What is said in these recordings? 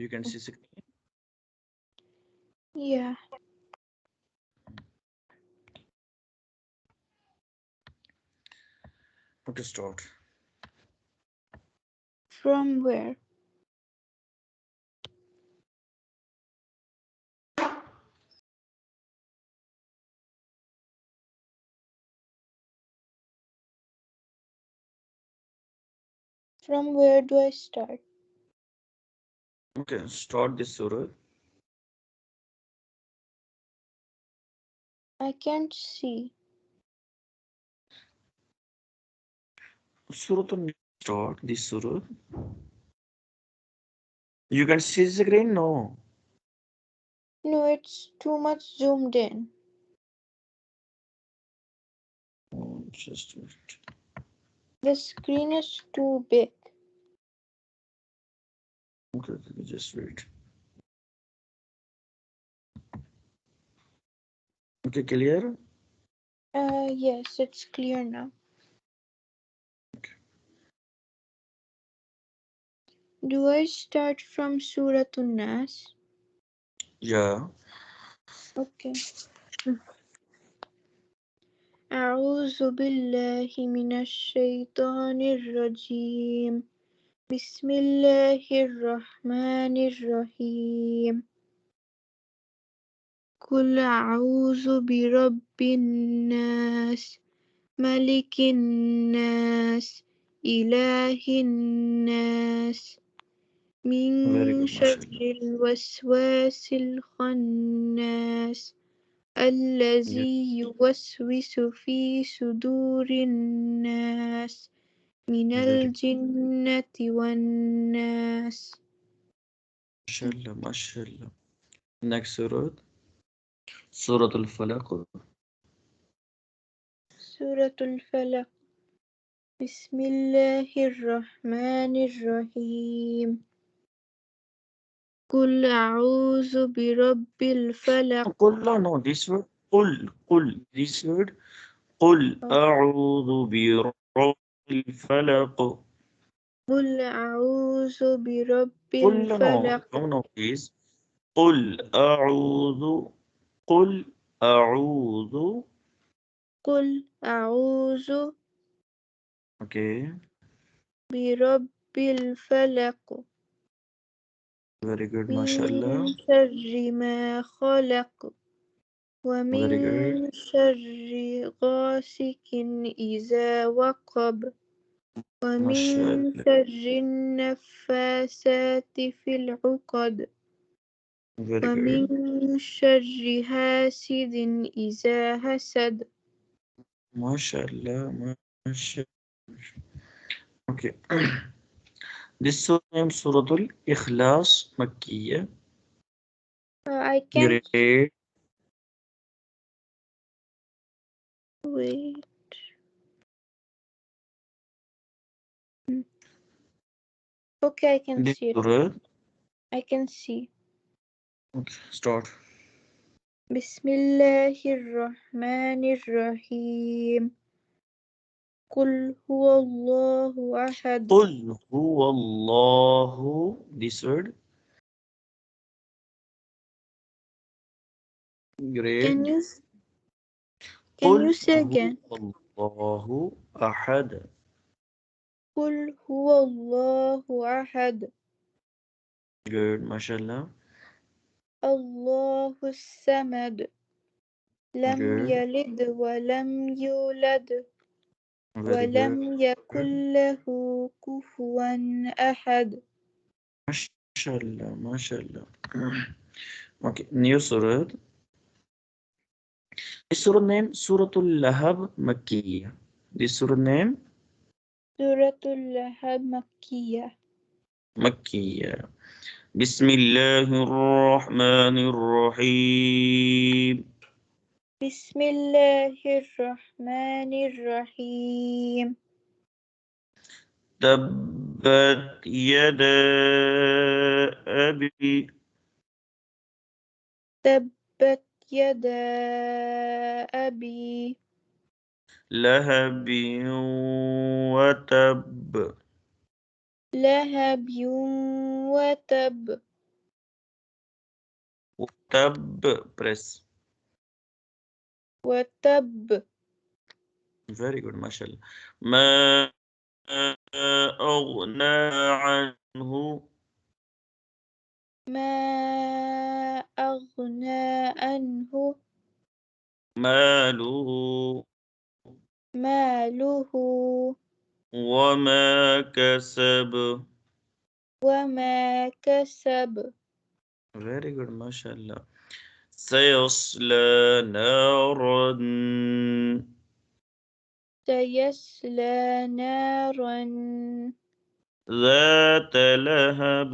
You can see screen. Yeah. Okay, start. From where? From where do I start? Okay, start this surah. I can't see. Surah to start this surah. You can see the screen? No. No, it's too much zoomed in. Oh, just wait. The screen is too big. Okay, just wait. Okay, clear? Yes, it's clear now. Okay. Do I start from Surah An-Nas? Yeah. Okay. أعوذ بالله من الشيطان الرجيم. بسم الله الرحمن الرحيم. قل أعوذ برب الناس ملك الناس إله الناس من Very good, شر mashallah. الوسواس الخناس Yeah. الذي يوسوس في صدور الناس من Very good. الجنة والناس. Mashallah, mashallah. Next surah. Surah Al-Falaq. سورة الفلق. بسم الله الرحمن الرحيم. قل أعوذ برب الفلق. No, this word. قل. This word. قل أعوذ برب الفلق. قل أعوذ برب No, الفلق. no, please. قل أعوذ. قل أعوذ. قل أعوذ Okay. برب الفلق Very good, من mashallah. شر ما خلق ومن Very good. شر غاسق إذا وقب ومن Mashallah. شر النفاثات في العقد Very ومن good. شر حاسد إذا حسد. MashaAllah. MashaAllah. Okay. This surah name Suratul Ikhlas Makkiyah. I You can't read. wait. Okay, I can This see it. surah. I can see. Okay, start. بسم الله الرحمن الرحيم. قل هو الله أحد. قل هو الله. This word. Can Great. you قل say هو again? الله أحد. قل هو الله أحد. Good, mashallah. الله الصمد. لم Good. يلد ولم يولد Very good. ولم يكن له كفوا أحد. Mashallah, mashallah. Okay, new surah. This surah name Suratul Lahab Makkiyah. This surah name سورة اللهب مكية. Makkiyah. بسم الله الرحمن الرحيم. بسم الله الرحمن الرحيم. تبت يدا أبي تبت يدا أبي لهب وتب. لهب وتب تب press. وتب. Very good ما شاء الله. ما أغنى عنه ما أغنى عنه ماله ماله وما كسب. وما كسب. Very good ما شاء الله. سيصلى نارا سيصلى نارا ذات لهب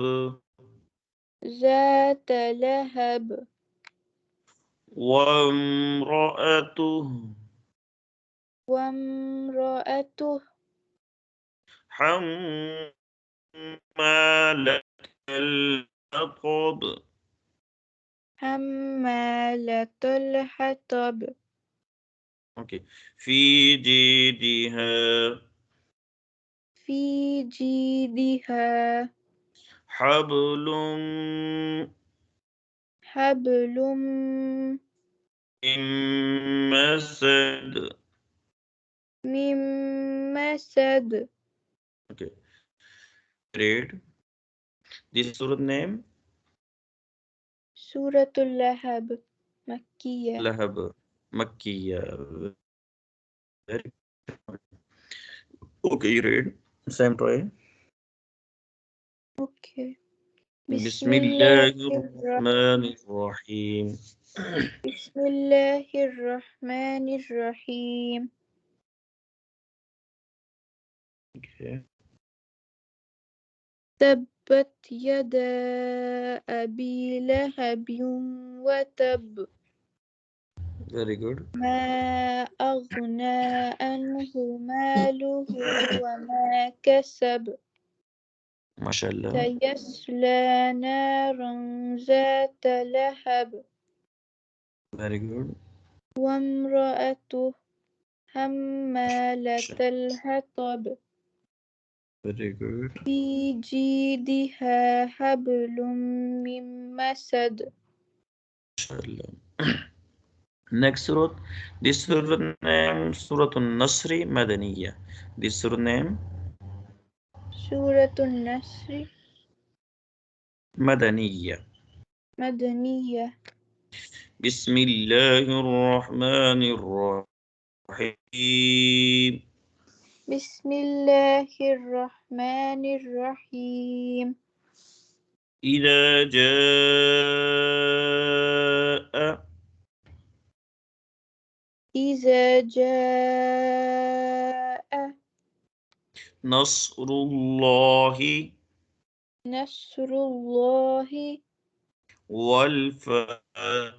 ذات لهب. وامرأته وامرأته حمالة الحطب. حمالة الحطب. أوكي. في جيدها في جيدها حبل حبل من مسد. من مسد. Okay, great. This surah name سورة اللهب مكية. Lahab, Makkiya. Very okay, read. Same try. Okay. بسم بسم الله الله الرحمن الرحيم. بسم الله الرحمن الرحيم. Okay, تبت يدا أبي لهب وتب. very good. ما أغنى عنه ماله وما كسب. ما شاء الله. سيصلى نارا ذات لهب. Very good. وامرأته حمالة الحطب. Very good. في جيدها حبل من مسد. ما شاء الله. Next surah. This surah name Surah An-Nasr Madaniyah. This surah name سورة النصر Madaniyah. مدنية. بسم الله الرحمن الرحيم. بسم الله الرحمن الرحيم. إذا جاء إذا جاء نصر الله نصر الله والفتح.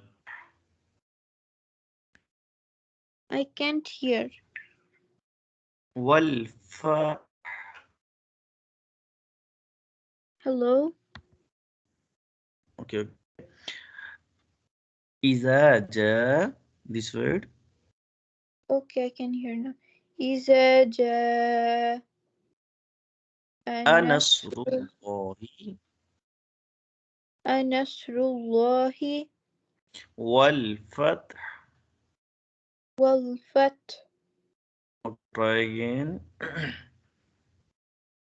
I can't hear. والفتح. Hello. Okay. إذا جاء this word Okay, I can hear now. إذا جاء نصر نصر الله نصر الله والفتح. والفتح. Try again.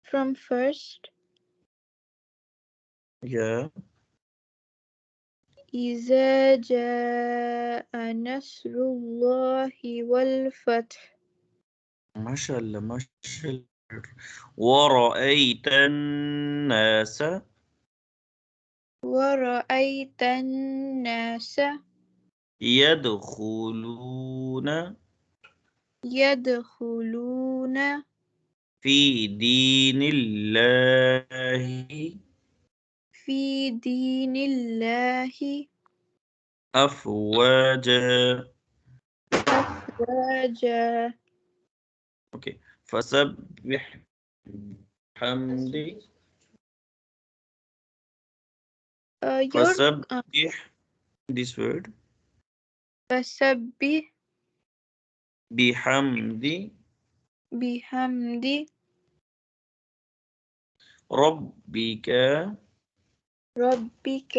From first. Yeah. إذا جاء نصر الله والفتح. ما شاء الله ما شاء الله. ورأيت الناس ورأيت الناس يدخلون يدخلون في دين الله في دين الله أفواجا. أفواجا. أوكي. فسبح بحمد your فسبح this word فسبح بحمد بحمد ربك ربك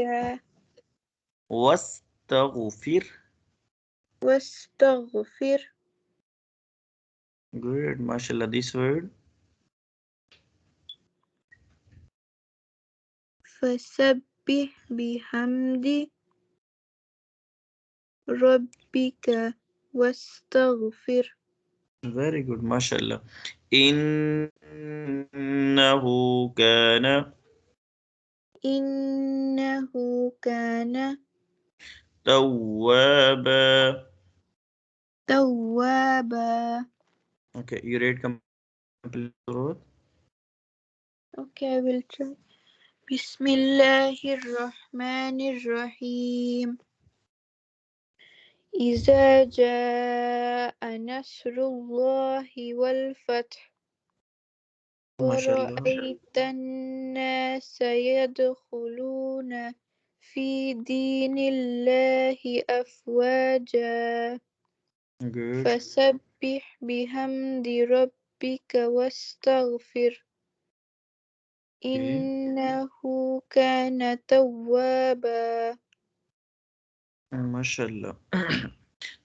واستغفر. واستغفر. Good. MashaAllah. This word. فسبح بحمد ربك واستغفر. Very good. MashaAllah. إنه كان إنه كان توابا. توابا. Okay. You read complete surah. Okay, I will try. بسم الله الرحمن الرحيم. إذا جاء نصر الله والفتح MashaAllah. ورأيت الناس يدخلون في دين الله أفواجا Good. فسبح بحمد ربك واستغفر Okay. إنه كان توابا. MashaAllah.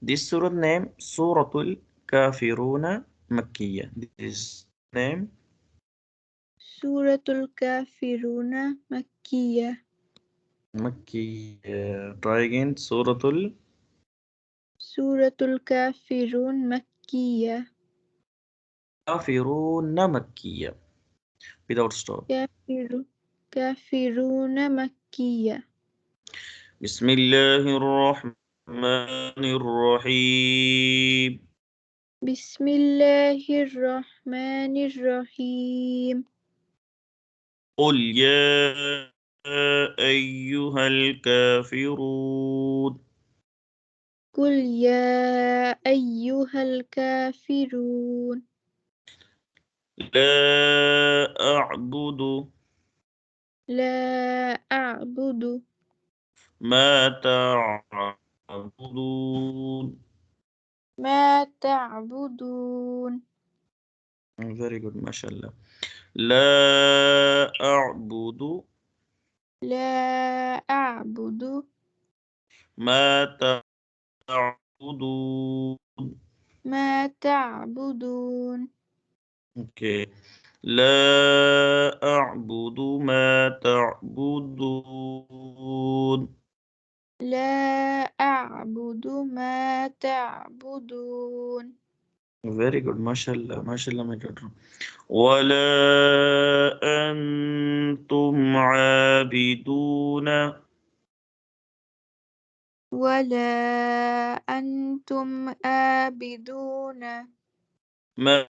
This surah name Suratul Kafiruna Makkiyah. This name سورة الكافرون مكية. Makkiyah. Try again. Suratul سورة الكافرون مكية. Kafiruna Makkiyah. Without stop. كافرون مكية. بسم الله الرحمن الرحيم. بسم الله الرحمن الرحيم. قل يا أيها الكافرون. قل يا أيها الكافرون. لا أعبد لا أعبد ما تعبدون. ما تعبدون. Very good. MashaAllah. لا أعبد لا أعبد ما تعبدون. ما تعبدون. Okay. لا أعبد ما تعبدون. لا أعبد ما تعبدون. Very good. MashaAllah. MashaAllah, my daughter. ولا أنتم عابدون ولا أنتم آبدون ما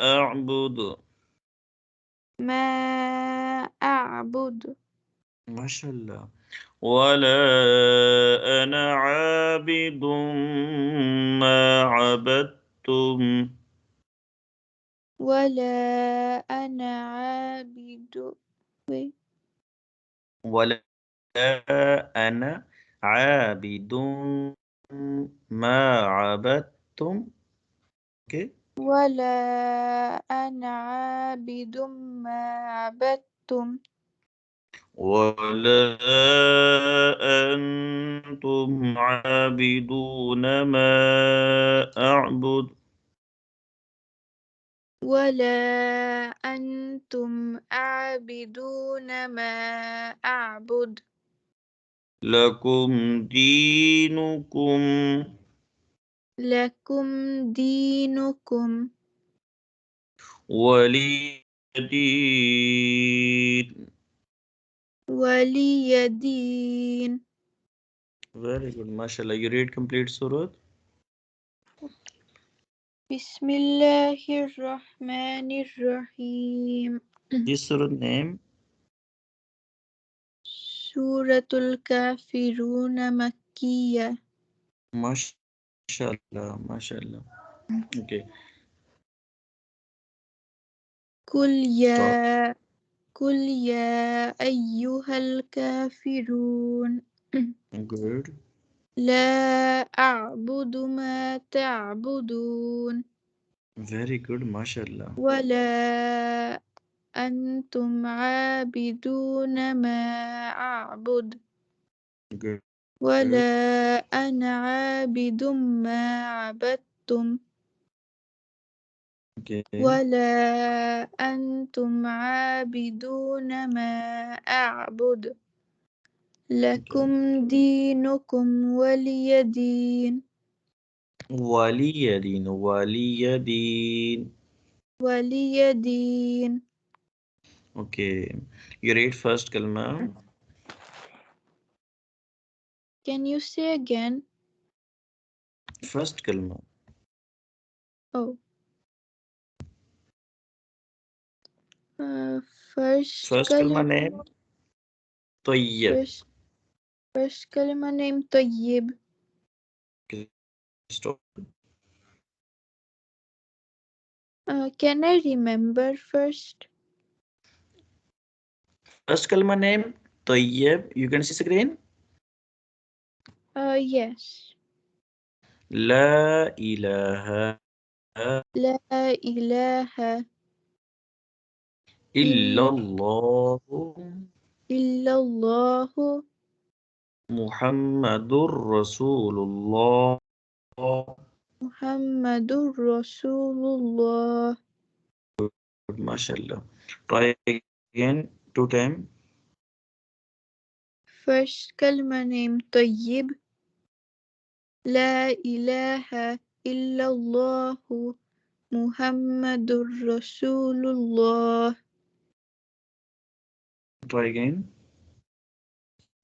أعبد. ما أعبد. ما شاء الله. ولا أنا عابد ما عبدتم. ولا أنا عابد. ولا أنا عابد ما عبدتم. Okay. ولا أنا عابد ما عبدتم. ولا أنتم عابدون ما أعبد. ولا أنتم عابدون ما أعبد. لكم دينكم لكم دينكم ولي دين. ولي دين. Very good. MashaAllah. You read complete surah. بسم الله الرحمن الرحيم. This surah name. سورة الكافرون مكية. MashaAllah. MashaAllah. Okay. قل Stop. يا قل يا أيها الكافرون Good. لا أعبد ما تعبدون Very good. MashaAllah. ولا أنتم عابدون ما أعبد. Good. ولا أنا عابد ما عبدتم Okay. ولا أنتم عابدون ما أعبد لكم دينكم ولي دين ولي دين ولي دين. ولي دين. Okay. You read first kalma. Can you say again? First kalma. Oh, first First kalma kalima. name. طيب. First kalima name طيب. Okay. Stop. Can I remember first? First kalma name طيب. You can see screen. Yes. لا إله لا إله إلا الله إلا الله محمد رسول الله. محمد رسول الله. ما شاء الله. Try again 2 times. First kalima name طيب. لا إله إلا الله محمد رسول الله. Try again.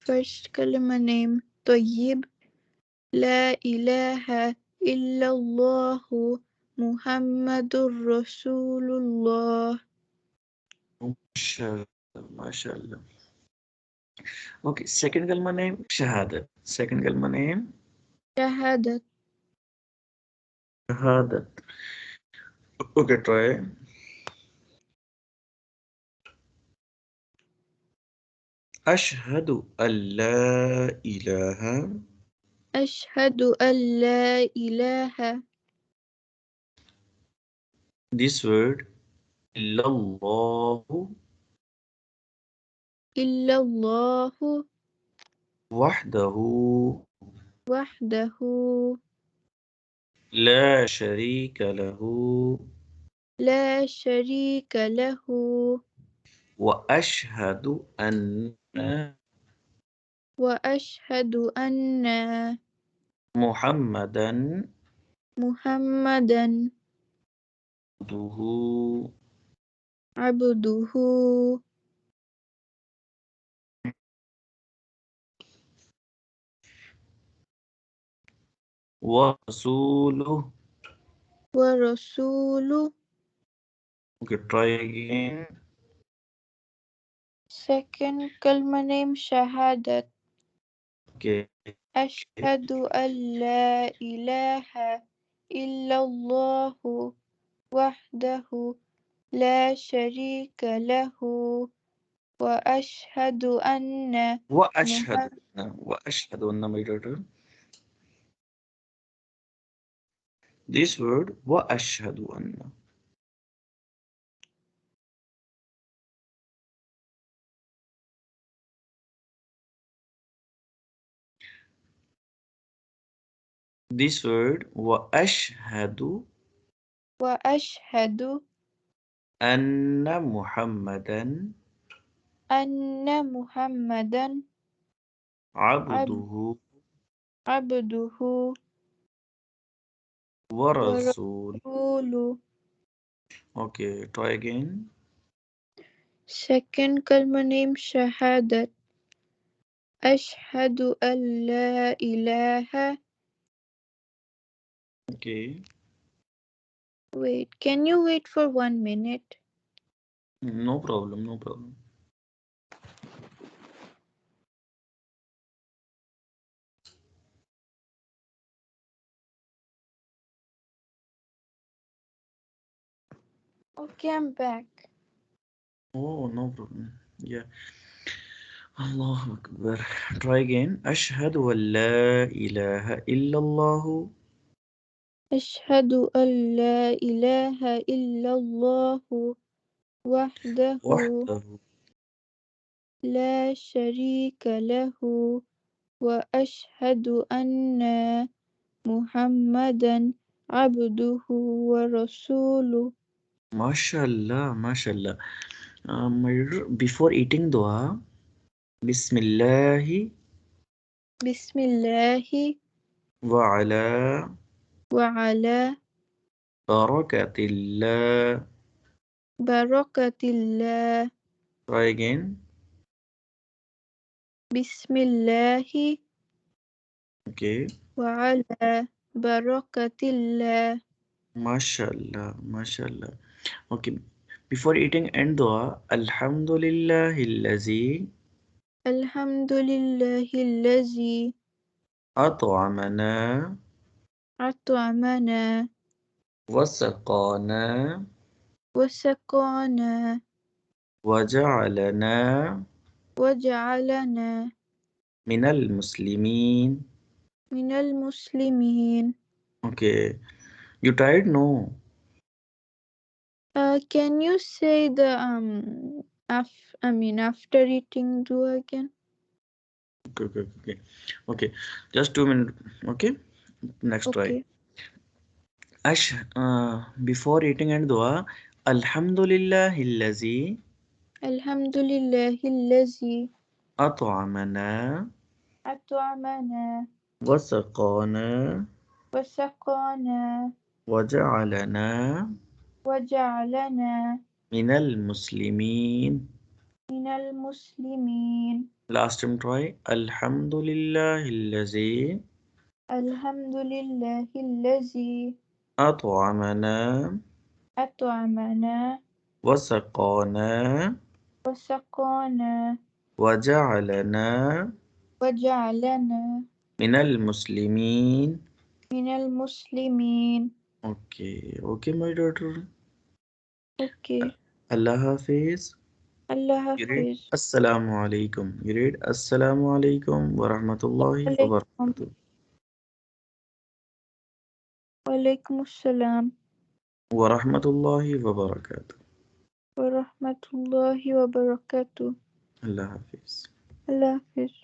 First kalima name طيب. لا إله إلا الله محمد رسول الله. ما شاء الله ما شاء الله. Okay, second kalma name شهادة. Second kalma name شهادة. شهادة. Okay, try. أشهد أن لا إله. أشهد أن لا إله This word إلا الله إلا الله وحده وحده لا شريك له لا شريك له وأشهد أن وأشهد أن محمدا محمدا عبده عبده ورسوله. ورسوله. Okay, try again. Second kalma name شهادة. Okay. أشهد أن لا إله إلا الله وحده لا شريك له وأشهد أن وأشهد محمد وأشهد أن my daughter. This word وأشهد أن. This word وأشهد وأشهد أن محمدا أن محمدا عبده عبده ورسوله. ورسوله. Okay, try again. Second kalma name شهادة. أشهد أن لا إله. Okay, Wait, can you wait for 1 minute? no problem, no problem. Okay, I'm back. Oh, no problem. Yeah. الله أكبر. Try again. أشهد أن لا إله إلا الله أشهد أن لا إله إلا الله وحده وحده لا شريك له وأشهد أن محمدا عبده ورسوله. MashaAllah, MashaAllah. Before eating dua, Bismillahi بسم الله wa ala وعلى barakatillah. بركة الله. Try again. بسم الله Okay. وعلى بركة الله. MashaAllah, MashaAllah. Okay. Before eating end dua, Alhamdulillahillazi الحمد لله الذي at'amana أطعمنا wasaqana وسقانا waja'alana وجعلنا minal muslimin. من المسلمين. Okay. You tried? No. Can you say the after eating dua again? Okay. Just 2 minutes. Okay. Next try. Okay. Before eating and dua, Alhamdulillahillazi الحمد لله الذي at'amana أطعمنا wasaqana وسقانا waja'alana وجعلنا minal muslimin. من المسلمين. Last time try. Alhamdulillahillazi الحمد لله الذي at'amana أطعمنا wasaqana وسقانا waja'alana وجعلنا minal muslimin. من المسلمين. Okay. Okay, my daughter. Okay. Allah Hafiz. الله You read حافظ. Assalamu alaikum. You read Assalamu alaikum wa rahmatullahi wa وعليكم barakatuh. وعليكم السلام Wa rahmatullahi wa barakatuh. ورحمة الله وبركاته. Allah Hafiz. الله حافظ.